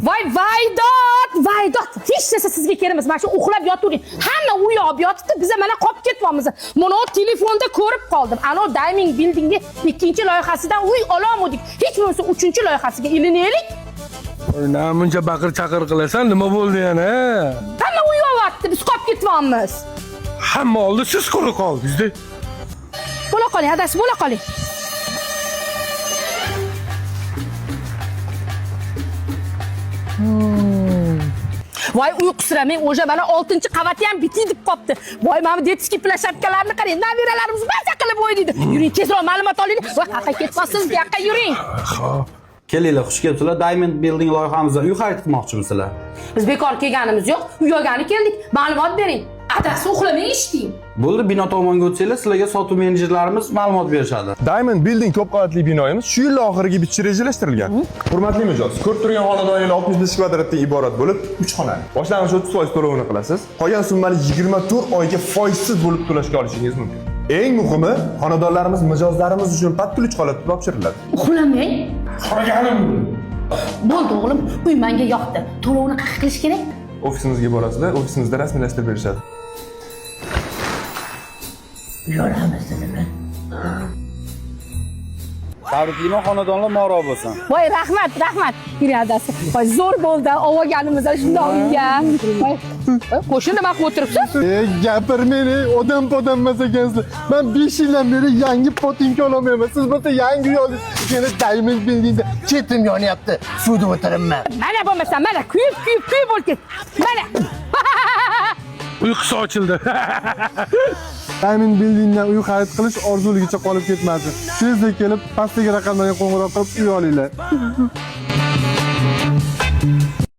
Vaydot. Hech narsa sizga kerak emas. Mana shu uxlab yotavering. Hamma u yoqib yotibdi, biz mana qolib ketyapmiz. Mana telefonda ko'rib qoldim. Ana Diamond Building'ni 2-loyihasidan uy ololmadik. Hech bo'lmasa 3-loyihasiga ilinaylik. Namuncha baqir-chaqir qilasan, nima bo'ldi yana? Hamma uy olyapti, biz qolib ketyapmiz. Hamma oldi, siz qo'li qoldingiz-da. Bo'la qoling, adasi, bo'la qoling. Voy uyqusiramay, o'sha mana 6-qavati ham bitdi deb qopti. Voy mana detskiy plashapkalarni qarang, nabiralarimiz maza qilib o'ynaydi. Yuring, tezroq ma'lumot oling. Voy qayerga ketyapsiz? Bu yoqqa yuring. Kelinglar, xush kelibsizlar. Diamond Building loyihamizda uy xarid qilmoqchimisizlar? Biz bekor kelganimiz yo'q, uy olgani keldik. Ma'lumot bering. Adasi uxlamay eshiting. Bo'ldi, bino tomonga o'tsanglar, sizlarga sotuv menejerlarimiz ma'lumot berishadi. Diamond Building ko'p qavatli binoyimiz shu yil oxiriga bitishi rejalashtirilgan. Hurmatli mijoz, ko'rib turgan xonadonlar 65 kvadratdan iborat bo'lib, 3 xonali. Boshlang'ich 30% to'lovini qilasiz. Qolgan summani 24 oyga foizsiz bo'lib to'lashga olishingiz mumkin. Eng muhimi, xonadonlarimiz mijozlarimiz uchun pattulich holatda topshiriladi. Uxlamay? Qaraganim. Bo'ldi o'g'lim, uy menga yoqdi. To'lovni qanday qilish kerak? Ofisimizga borasizlar, ofisimizda rasmiylashtirib berishadi. Yoramiz nima? Tabriklayman, xonadonlar moro bo'lsin. Voy rahmat. Yuri adasi. Voy zo'r bo'ldi, olganimizda shundoq uyga. Voy, qo'shni nima qilib o'tiribsiz? Gapirmang, odam emas ekansizlar. Men 5 yildan beri yangi potinka ololmayman. Siz bo'lsa yangi uy olasiz. Yana Diamond Buildingda chetim yonyapti. Suvda o'tiribman. Mana bo'lmasa, mana kuyib bo'lib ket. Mana. Uyqusi ochildi. Diamond Buildingdan uy xarid qilish orzuligicha qolib ketmasin. Tezda kelib, pastdagi raqamlarga qo'ng'iroq qilib uy olinglar.